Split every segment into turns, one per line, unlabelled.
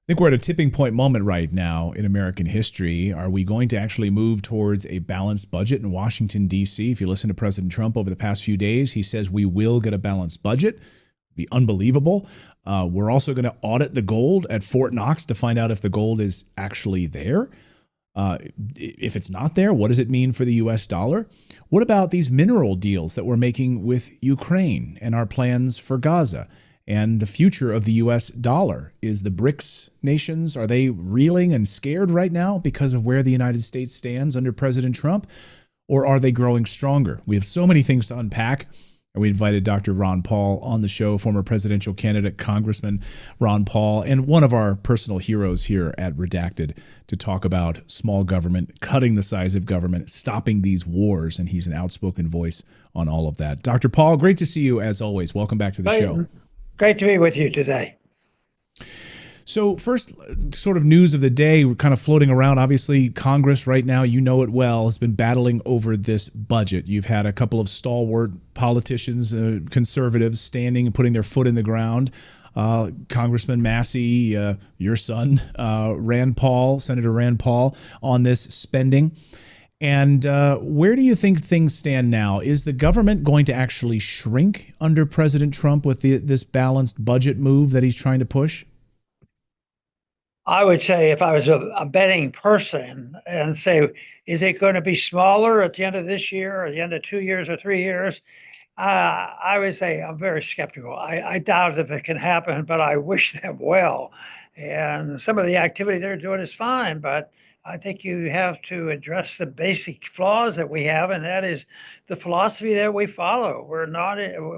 think we're at a tipping point moment right now in American history. Are we going to actually move towards a balanced budget in Washington, D.C.? If you listen to President Trump over the past few days, he says we will get a balanced budget. It'd be unbelievable. We're also going to audit the gold at Fort Knox to find out if the gold is actually there. If it's not there, what does it mean for the U.S. dollar? What about these mineral deals that we're making with Ukraine and our plans for Gaza? And the future of the U.S. dollar? Is the BRICS nations, are they reeling and scared right now because of where the United States stands under President Trump? Or are they growing stronger? We have so many things to unpack. And we invited Dr. Ron Paul on the show, former presidential candidate, Congressman Ron Paul, and one of our personal heroes here at Redacted, to talk about small government, cutting the size of government, stopping these wars. And he's an outspoken voice on all of that. Dr. Paul, great to see you as always. Welcome back to the show.
Great to be with you today.
So first, sort of news of the day, we're kind of floating around. Obviously, Congress right now, you know it well, has been battling over this budget. You've had a couple of stalwart politicians, conservatives, standing and putting their foot in the ground. Congressman Massie, your son, Senator Rand Paul, on this spending. And where do you think things stand now? Is the government going to actually shrink under President Trump with this balanced budget move that he's trying to push?
I would say, if I was a betting person, and say, is it going to be smaller at the end of this year, or the end of 2 years or 3 years? I would say I'm very skeptical. I doubt if it can happen, but I wish them well. And some of the activity they're doing is fine, but I think you have to address the basic flaws that we have, and that is the philosophy that we follow.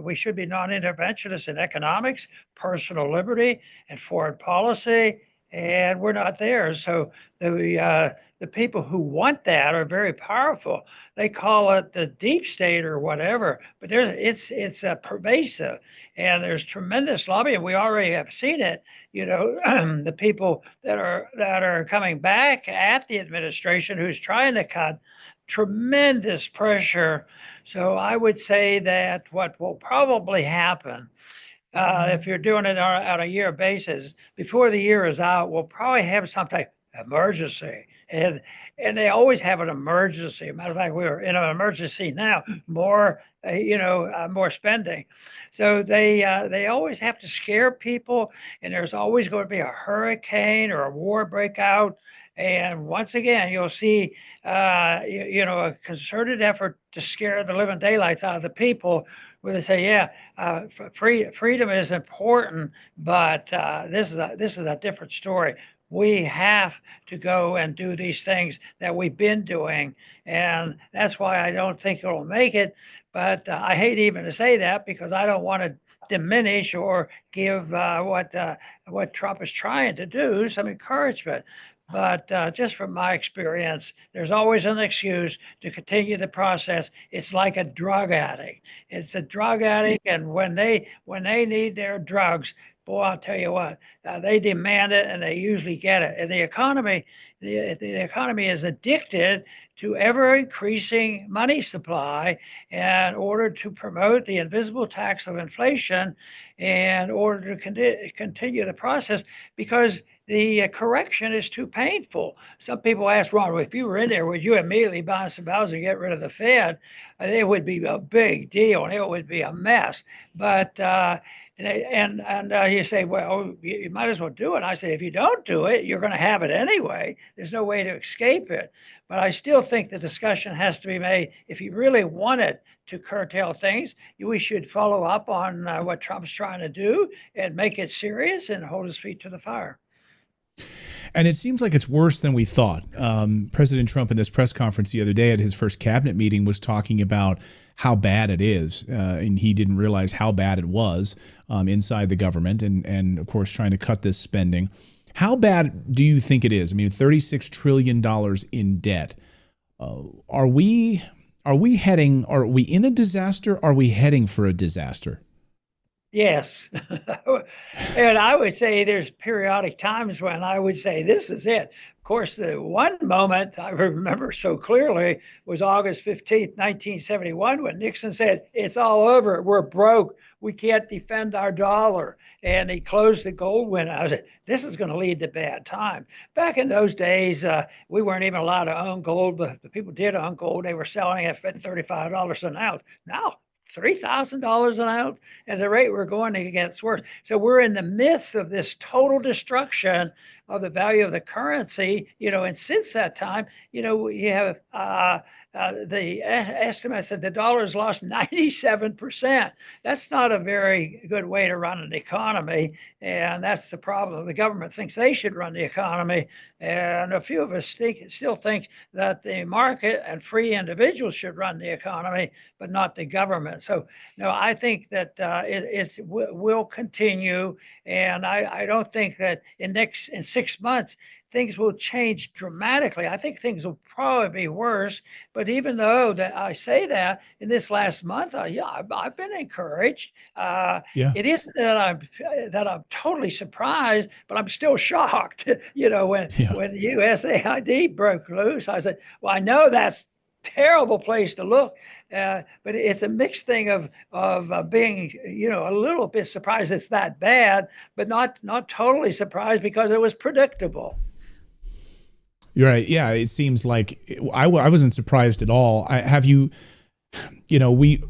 We should be non-interventionists in economics, personal liberty, and foreign policy, and we're not there. So the people who want that are very powerful. They call it the deep state or whatever, but it's pervasive, and there's tremendous lobbying. We already have seen it. You know, the people that are coming back at the administration who's trying to cut, tremendous pressure. So I would say that what will probably happen, if you're doing it on a year basis, before the year is out, we'll probably have some type of emergency. And they always have an emergency. Matter of fact, we're in an emergency now, more spending. So they always have to scare people, and there's always going to be a hurricane or a war breakout. And once again, you'll see, a concerted effort to scare the living daylights out of the people, where they say, freedom is important, but this is a different story. We have to go and do these things that we've been doing, and that's why I don't think it'll make it. But I hate even to say that, because I don't want to diminish or give what Trump is trying to do some encouragement. But just from my experience, there's always an excuse to continue the process. It's like a drug addict. It's a drug addict, and when they need their drugs, boy, I'll tell you what, they demand it, and they usually get it. And the economy is addicted to ever increasing money supply in order to promote the invisible tax of inflation, in order to continue the process, because the correction is too painful. Some people ask, Ron, if you were in there, would you immediately buy some bonds and get rid of the Fed? It would be a big deal, and it would be a mess. But you say, well, you might as well do it. I say, if you don't do it, you're going to have it anyway. There's no way to escape it. But I still think the discussion has to be made. If you really wanted to curtail things, we should follow up on what Trump's trying to do and make it serious and hold his feet to the fire.
And it seems like it's worse than we thought. President Trump in this press conference the other day at his first cabinet meeting was talking about how bad it is. And he didn't realize how bad it was inside the government, and of course, trying to cut this spending. How bad do you think it is? I mean, $36 trillion in debt. Are we in a disaster? Are we heading for a disaster?
Yes. And I would say there's periodic times when I would say, this is it. Of course, the one moment I remember so clearly was August 15th, 1971, when Nixon said, it's all over. We're broke. We can't defend our dollar. And he closed the gold window. I said, this is going to lead to bad time. Back in those days, we weren't even allowed to own gold, but the people did own gold. They were selling it at $35 an ounce. Now, $3,000 an ounce at the rate we're going to get worse. So we're in the midst of this total destruction of the value of the currency, and since that time, you have the estimates that the dollar has lost 97%. That's not a very good way to run an economy. And that's the problem. The government thinks they should run the economy. And a few of us still think that the market and free individuals should run the economy, but not the government. So, no, I think that it will continue. And I don't think that in 6 months, things will change dramatically. I think things will probably be worse. But even though that I say that in this last month, I've been encouraged.
Yeah.
It isn't that I'm totally surprised, but I'm still shocked.
Yeah.
When USAID broke loose, I said, "Well, I know that's terrible place to look." But it's a mixed thing of being, a little bit surprised it's that bad, but not totally surprised because it was predictable.
You're right. Yeah. It seems like I wasn't surprised at all. Have you,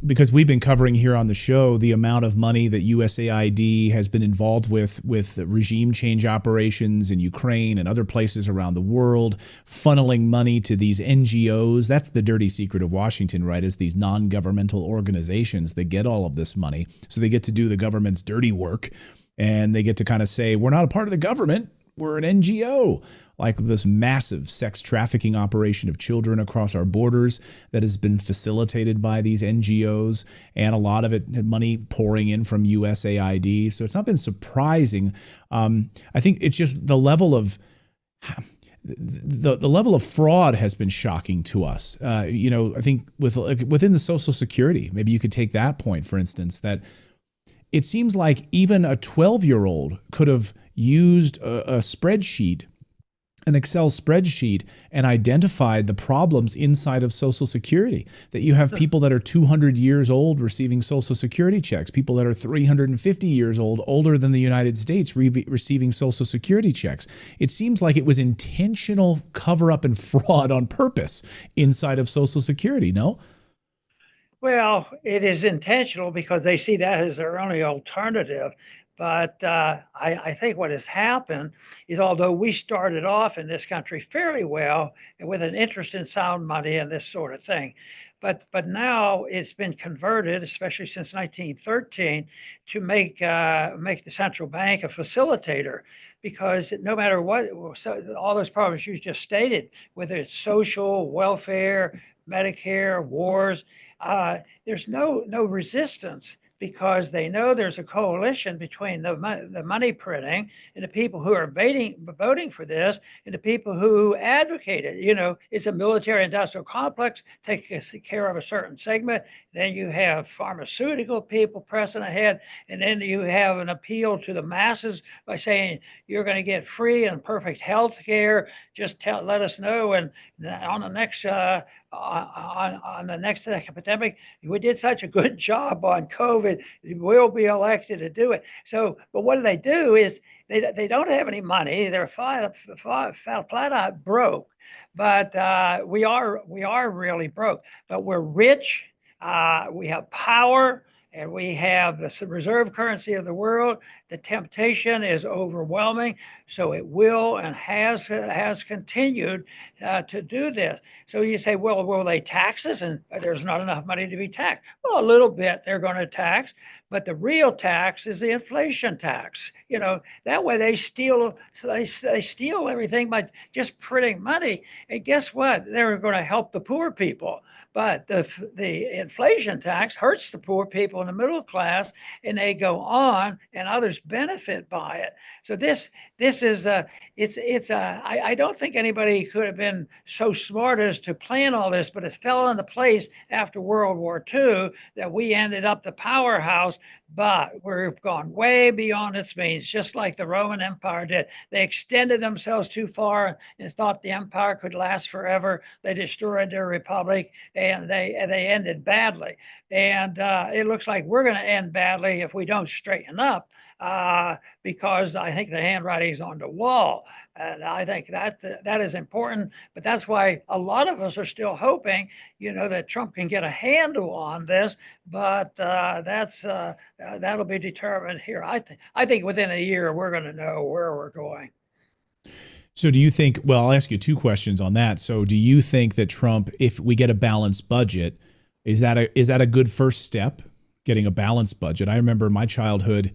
because we've been covering here on the show the amount of money that USAID has been involved with regime change operations in Ukraine and other places around the world, funneling money to these NGOs. That's the dirty secret of Washington, right? Is these non-governmental organizations that get all of this money. So they get to do the government's dirty work, and they get to kind of say, we're not a part of the government. We're an NGO, like this massive sex trafficking operation of children across our borders that has been facilitated by these NGOs, and a lot of it money pouring in from USAID. So it's not been surprising. I think it's just the level of the level of fraud has been shocking to us. I think within the Social Security, maybe you could take that point, for instance, that it seems like even a 12-year-old could have used a spreadsheet, an Excel spreadsheet, and identified the problems inside of Social Security. That you have people that are 200 years old receiving Social Security checks, people that are 350 years old, older than the United States, receiving Social Security checks. It seems like it was intentional cover-up and fraud on purpose inside of Social Security, no?
Well, it is intentional because they see that as their only alternative. But I think what has happened is, although we started off in this country fairly well and with an interest in sound money and this sort of thing, but now it's been converted, especially since 1913, to make the central bank a facilitator. Because no matter what, so all those problems you just stated, whether it's social, welfare, Medicare, wars, there's no resistance, because they know there's a coalition between the money printing and the people who are voting for this and the people who advocate it. It's a military industrial complex, takes care of a certain segment. Then you have pharmaceutical people pressing ahead, and then you have an appeal to the masses by saying you're going to get free and perfect health care. Just let us know, and on the next on the next epidemic, we did such a good job on COVID, we'll be elected to do it. So, but what they do is they don't have any money. They're flat out broke. But we are really broke. But we're rich. We have power, and we have the reserve currency of the world. The temptation is overwhelming, so it will and has continued to do this. So you say, well, will they tax us? And there's not enough money to be taxed. Well, a little bit they're going to tax, but the real tax is the inflation tax. That way they steal everything by just printing money. And guess what? They're going to help the poor people. But the inflation tax hurts the poor people in the middle class, and they go on, and others benefit by it. So this this is I don't think anybody could have been so smart as to plan all this, but it fell into place after World War II that we ended up the powerhouse, but we've gone way beyond its means, just like the Roman Empire did. They extended themselves too far and thought the empire could last forever. They destroyed their republic, and they ended badly. And it looks like we're going to end badly if we don't straighten up, because I think the handwriting's on the wall. And I think that is important. But that's why a lot of us are still hoping, that Trump can get a handle on this. But that'll be determined here. I think within a year we're going to know where we're going.
So do you think, well, I'll ask you two questions on that. So do you think that Trump, if we get a balanced budget, is that a good first step, getting a balanced budget? I remember my childhood,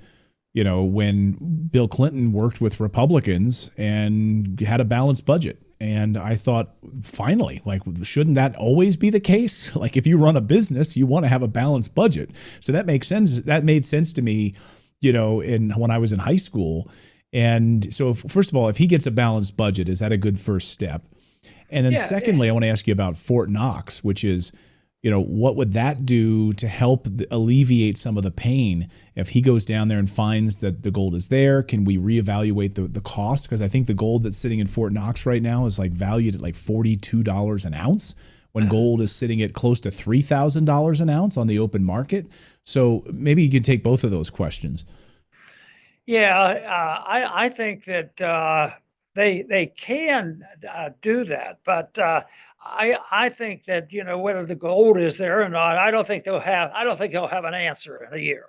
when Bill Clinton worked with Republicans and had a balanced budget. And I thought, finally, like, shouldn't that always be the case? Like, if you run a business, you want to have a balanced budget. So that makes sense. That made sense to me, when I was in high school. And so, first of all, if he gets a balanced budget, is that a good first step? And then secondly, I want to ask you about Fort Knox, which is, what would that do to help alleviate some of the pain if he goes down there and finds that the gold is there? Can we reevaluate the cost? Because I think the gold that's sitting in Fort Knox right now is like valued at like $42 an ounce, when gold is sitting at close to $3,000 an ounce on the open market. So maybe you could take both of those questions.
Yeah, I think that they can do that, but I think that whether the gold is there or not, I don't think they'll have an answer in a year,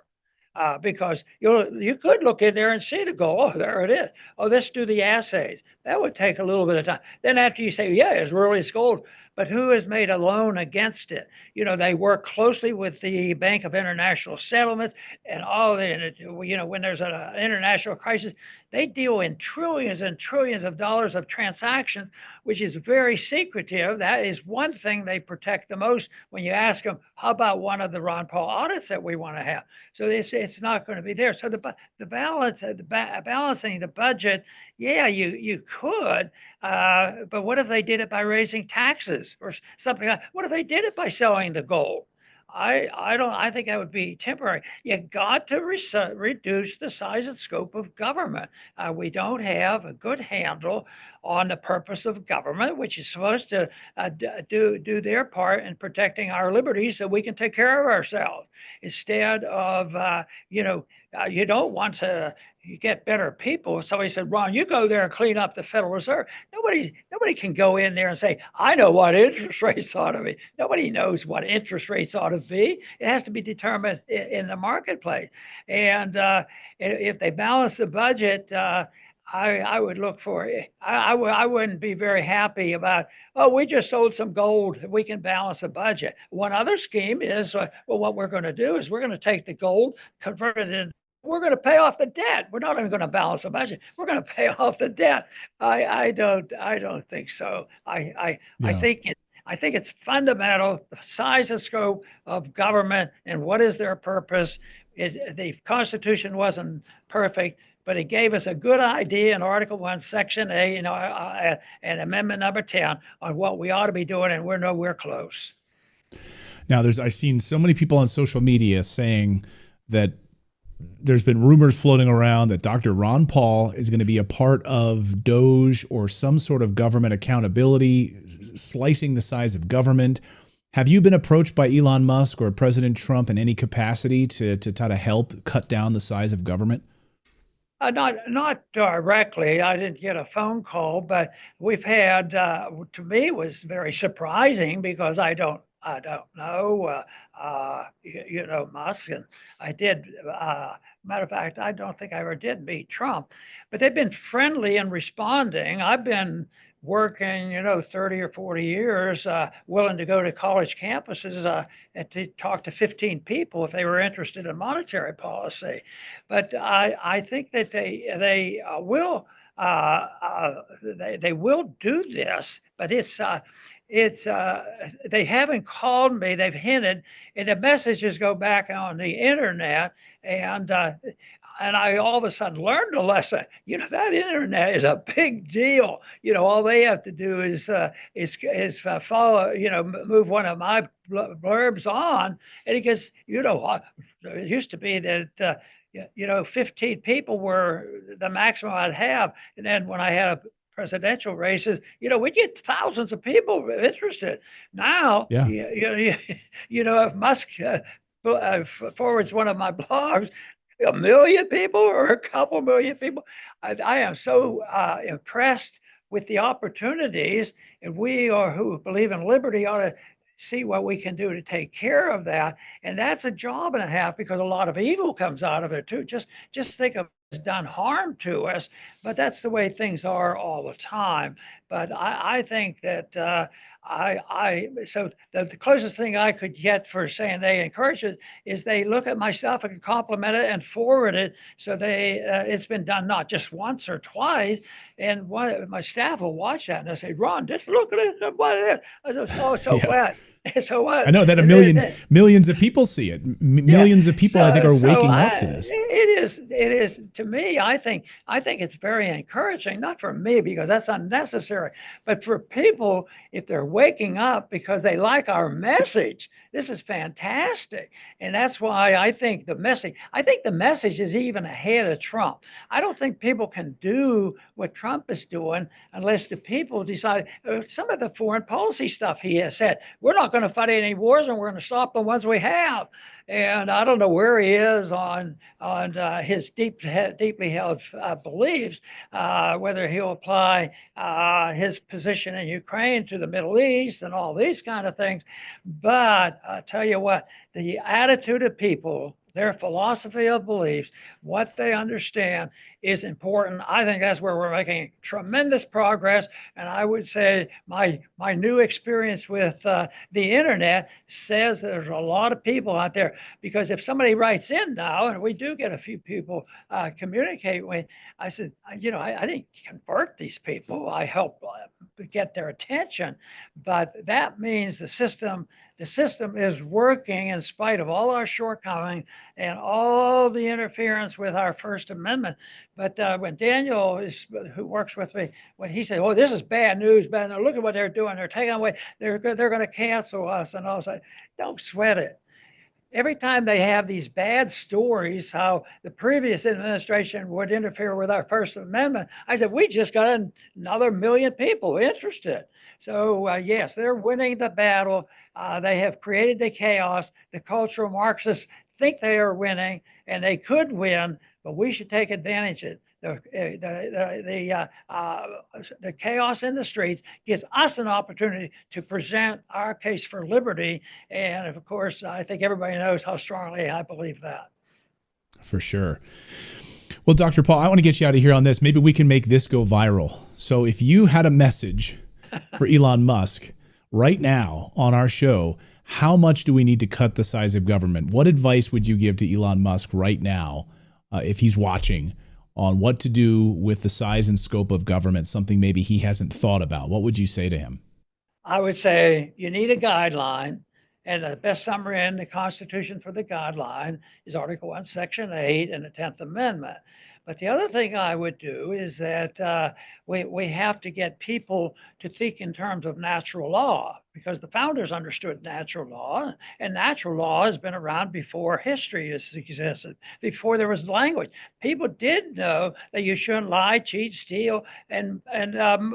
because you could look in there and see the gold. Oh, there it is. Oh, let's do the assays. That would take a little bit of time. Then after you say, yeah, it's really gold. But who has made a loan against it? They work closely with the Bank of International Settlements and all the, when there's an international crisis, they deal in trillions and trillions of dollars of transactions, which is very secretive. That is one thing they protect the most when you ask them, how about one of the Ron Paul audits that we want to have? So they say it's not going to be there. So the balancing the budget, yeah, you could, but what if they did it by raising taxes or something like that? What if they did it by selling the gold? I think that would be temporary. You got to reduce the size and scope of government. We don't have a good handle on the purpose of government, which is supposed to do their part in protecting our liberties so we can take care of ourselves. Instead of, you don't want to get better people. Somebody said, Ron, you go there and clean up the Federal Reserve. Nobody can go in there and say, I know what interest rates ought to be. Nobody knows what interest rates ought to be. It has to be determined in the marketplace. And if they balance the budget, I would look for it. I wouldn't be very happy about, oh, we just sold some gold. We can balance the budget. One other scheme is, what we're going to do is we're going to take the gold, convert it into, we're going to pay off the debt. We're not even going to balance the budget. We're going to pay off the debt. I don't think so. I think it's fundamental, the size and scope of government and what is their purpose. The Constitution wasn't perfect, but it gave us a good idea in Article 1, Section A, and Amendment number 10 on what we ought to be doing, and we're nowhere close.
Now, I've seen so many people on social media saying that there's been rumors floating around that Dr. Ron Paul is going to be a part of DOGE or some sort of government accountability, slicing the size of government. Have you been approached by Elon Musk or President Trump in any capacity to try to help cut down the size of government?
Not directly. I didn't get a phone call, but we've had. To me, it was very surprising because I don't know. Musk, and I did. Matter of fact, I don't think I ever did meet Trump, but they've been friendly and responding. I've been working, 30 or 40 years, willing to go to college campuses and to talk to 15 people if they were interested in monetary policy. But I think that they will do this, but they haven't called me. They've hinted, and the messages go back on the internet. And I all of a sudden learned a lesson. That internet is a big deal. All they have to do is follow. Move one of my blurbs on, and it gets. It used to be that 15 people were the maximum I'd have, and then when I had a presidential races, we get thousands of people interested. Now,
Yeah.
if Musk forwards one of my blogs, 1 million people or a couple million people. I am so impressed with the opportunities, and we are who believe in liberty ought to see what we can do to take care of that. And that's a job and a half, because a lot of evil comes out of it too. Just think of it's done harm to us, but that's the way things are all the time. But I think that so the closest thing I could get for saying they encourage it is they look at my stuff and compliment it and forward it. So it's been done not just once or twice, and my staff will watch that and they say, "Ron, just look at it. What is it?" I said, "Oh, so
Yeah.
glad." So what?
I know that millions of people see it. Millions of people, I think, are waking up to this.
It is to me. I think it's very encouraging, not for me because that's unnecessary, but for people, if they're waking up because they like our message. This is fantastic, and that's why I think the message is even ahead of Trump. I don't think people can do what Trump is doing unless the people decide. Some of the foreign policy stuff he has said, we're not going to fight any wars, and we're going to stop the ones we have. And I don't know where he is on his deeply held beliefs, whether he'll apply his position in Ukraine to the Middle East and all these kind of things. But I tell you what, the attitude of people, their philosophy of beliefs, what they understand is important. I think that's where we're making tremendous progress. And I would say my new experience with the internet says there's a lot of people out there, because if somebody writes in now, and we do get a few people communicate with, I said, I didn't convert these people. I helped get their attention, but that means the system is working in spite of all our shortcomings and all the interference with our First Amendment. But when Daniel, who works with me, when he said, "Oh, this is bad news, bad news. Look at what they're doing. They're taking away. They're going to cancel us," and I was like, "Don't sweat it." Every time they have these bad stories, how the previous administration would interfere with our First Amendment, I said, we just got another 1 million people interested. So yes, they're winning the battle. They have created the chaos. The cultural Marxists think they are winning, and they could win, but we should take advantage of it. The chaos in the streets gives us an opportunity to present our case for liberty. And of course, I think everybody knows how strongly I believe that.
For sure. Well, Dr. Paul, I want to get you out of here on this. Maybe we can make this go viral. So if you had a message for Elon Musk right now on our show, how much do we need to cut the size of government? What advice would you give to Elon Musk right now, if he's watching, on what to do with the size and scope of government, something maybe he hasn't thought about? What would you say to him?
I would say you need a guideline, and the best summary in the Constitution for the guideline is Article 1, Section 8 and the 10th Amendment. But the other thing I would do is that we have to get people to think in terms of natural law, because the founders understood natural law, and natural law has been around before history has existed, before there was language. People did know that you shouldn't lie, cheat, steal, and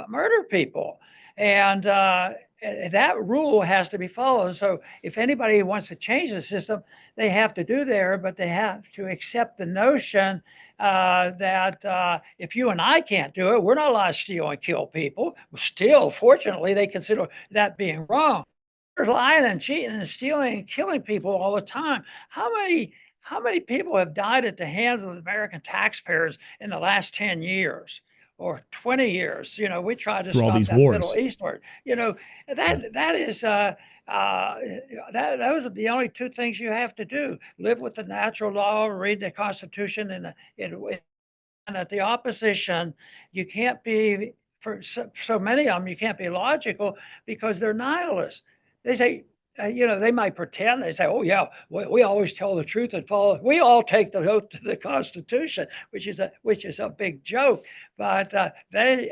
murder people. And that rule has to be followed. So if anybody wants to change the system, they have to do there, but they have to accept the notion that if you and I can't do it, we're not allowed to steal and kill people. Still, fortunately, they consider that being wrong. They're lying and cheating and stealing and killing people all the time. How many people have died at the hands of the American taxpayers in the last 10 years? Or 20 years, we tried to stop that Middle Eastward. That is those are the only two things you have to do: live with the natural law, read the Constitution, and at the opposition, you can't be, for so many of them, you can't be logical because they're nihilists. They say they might pretend. They say, "Oh yeah, we always tell the truth and follow. We all take the oath to the Constitution," which is a big joke. But they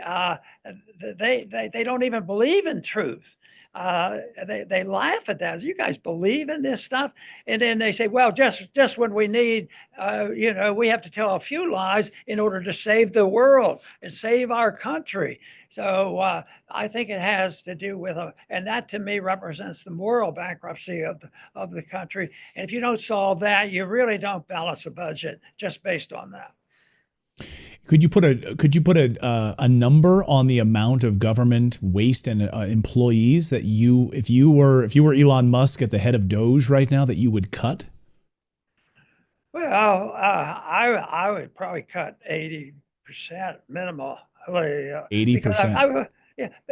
don't even believe in truth. They laugh at that. You guys believe in this stuff, and then they say, "Well, just when we need, we have to tell a few lies in order to save the world and save our country." So I think it has to do with, and that to me represents the moral bankruptcy of the country. And if you don't solve that, you really don't balance a budget just based on that.
Could you put a number on the amount of government waste and employees that if you were Elon Musk at the head of DOGE right now, that you would cut?
Well, I would probably cut 80% minimally.
80%.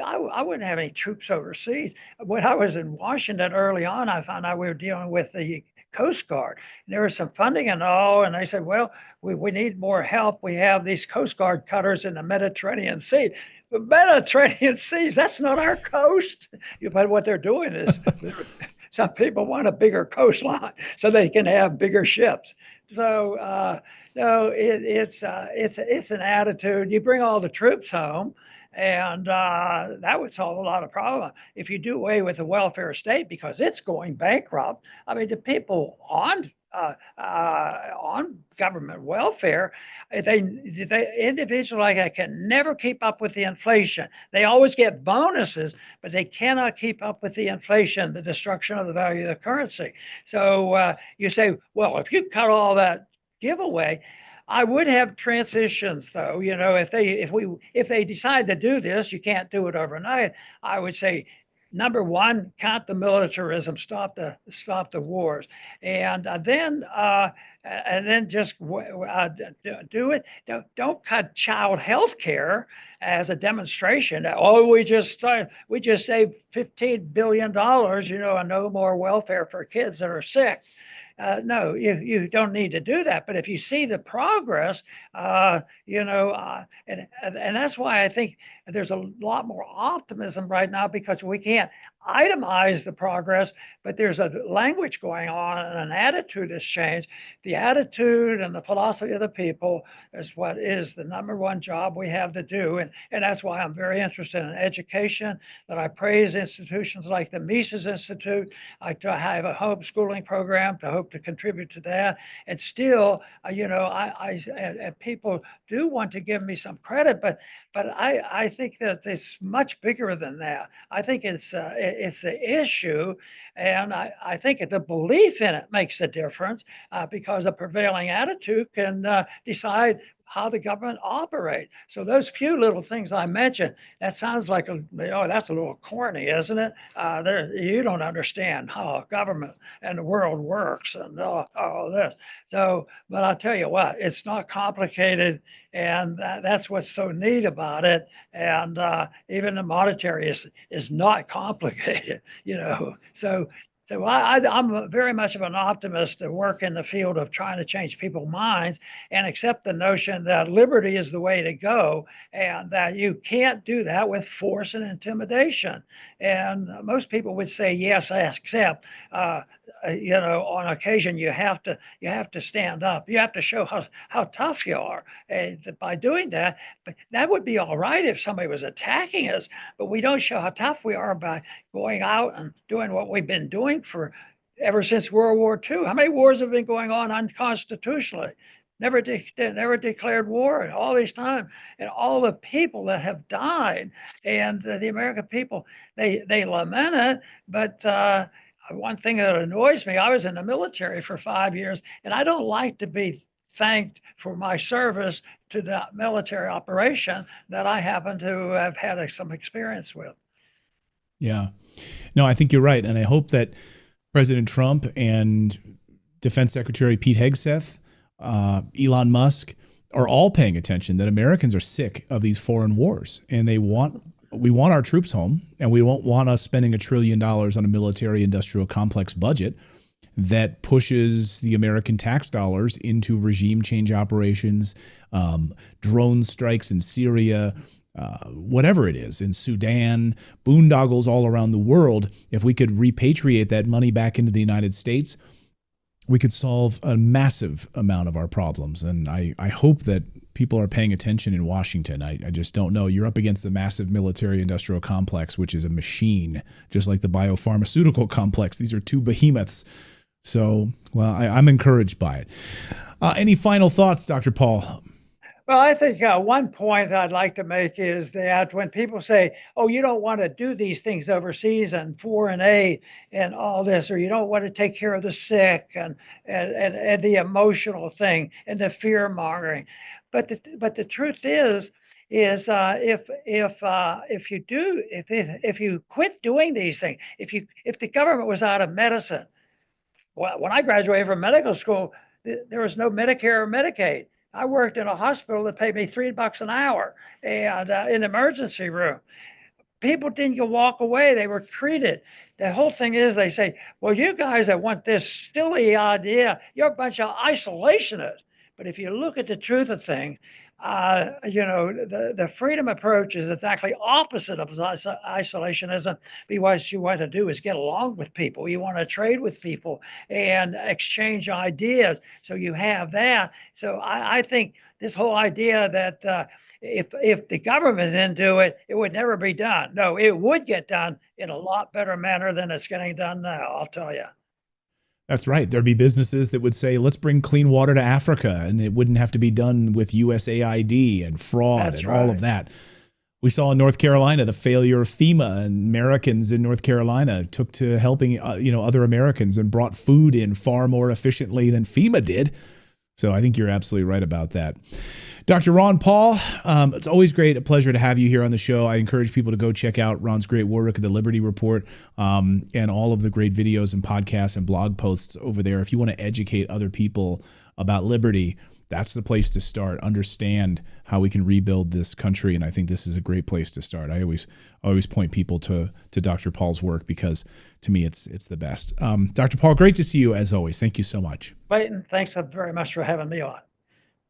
I wouldn't have any troops overseas. When I was in Washington early on, I found out we were dealing with the Coast Guard. And there was some funding and all, and they said, well, we need more help. We have these Coast Guard cutters in the Mediterranean Sea. The Mediterranean Seas, that's not our coast. But what they're doing is some people want a bigger coastline so they can have bigger ships. So no, it's an attitude. You bring all the troops home, and that would solve a lot of problems. If you do away with the welfare state because it's going bankrupt, I mean, the people on government welfare, they individuals like that can never keep up with the inflation. They always get bonuses, but they cannot keep up with the inflation, the destruction of the value of the currency. So you say, well, if you cut all that giveaway, I would have transitions, though. If they decide to do this, you can't do it overnight. I would say, number one, count the militarism, stop the wars, and then just do it. Don't cut child health care as a demonstration. Oh, we just saved $15 billion, and no more welfare for kids that are sick. No, you don't need to do that. But if you see the progress, and that's why I think there's a lot more optimism right now, because we can't itemize the progress, but there's a language going on and an attitude has changed. The attitude and the philosophy of the people is what is the number one job we have to do. And that's why I'm very interested in education, that I praise institutions like the Mises Institute. I have a homeschooling program to hope to contribute to that. And still, people do want to give me some credit, but I think that it's much bigger than that. I think it's the issue, and I think the belief in it makes a difference, because a prevailing attitude can decide how the government operates. So those few little things I mentioned, that sounds like that's a little corny, isn't it? You don't understand how government and the world works and all this. So, but I'll tell you what, it's not complicated, and that's what's so neat about it. And even the monetary is not complicated, So I'm very much of an optimist to work in the field of trying to change people's minds and accept the notion that liberty is the way to go, and that you can't do that with force and intimidation. And most people would say, yes, I accept. On occasion, you have to stand up. You have to show how tough you are. By doing that, but that would be all right if somebody was attacking us. But we don't show how tough we are by going out and doing what we've been doing for ever since World War II. How many wars have been going on unconstitutionally? Never declared war in all this time, and all the people that have died, and the American people, they lament it. But one thing that annoys me, I was in the military for 5 years, and I don't like to be thanked for my service to the military operation that I happen to have had some experience with.
Yeah. No, I think you're right. And I hope that President Trump and Defense Secretary Pete Hegseth, Elon Musk, are all paying attention that Americans are sick of these foreign wars, and we want our troops home, and we won't want us spending $1 trillion on a military industrial complex budget that pushes the American tax dollars into regime change operations, drone strikes in Syria, whatever it is, in Sudan, boondoggles all around the world, if we could repatriate that money back into the United States, we could solve a massive amount of our problems. And I hope that people are paying attention in Washington. I just don't know. You're up against the massive military-industrial complex, which is a machine, just like the biopharmaceutical complex. These are two behemoths. So, well, I'm encouraged by it. Any final thoughts, Dr. Paul?
Well, I think one point I'd like to make is that when people say, oh, you don't want to do these things overseas and foreign aid and all this, or you don't want to take care of the sick and the emotional thing and the fear mongering. But the truth is if you quit doing these things, if the government was out of medicine, well, when I graduated from medical school, there was no Medicare or Medicaid. I worked in a hospital that paid me $3 an hour and in the emergency room. People didn't walk away. They were treated. The whole thing is they say, well, you guys that want this silly idea, you're a bunch of isolationists. But if you look at the truth of things, the freedom approach is exactly opposite of isolationism. What you want to do is get along with people. You want to trade with people and exchange ideas. So you have that. So I think this whole idea that if the government didn't do it, it would never be done. No, it would get done in a lot better manner than it's getting done now, I'll tell you.
That's right. There'd be businesses that would say, let's bring clean water to Africa, and it wouldn't have to be done with USAID and fraud and all of that. We saw in North Carolina the failure of FEMA, and Americans in North Carolina took to helping other Americans and brought food in far more efficiently than FEMA did. So I think you're absolutely right about that. Dr. Ron Paul, it's always a pleasure to have you here on the show. I encourage people to go check out Ron's great work at the Liberty Report and all of the great videos and podcasts and blog posts over there. If you want to educate other people about liberty, that's the place to start. Understand how we can rebuild this country, and I think this is a great place to start. I always point people to Dr. Paul's work because to me it's the best. Dr. Paul, great to see you as always. Thank you so much.
Clayton, thanks very much for having me on.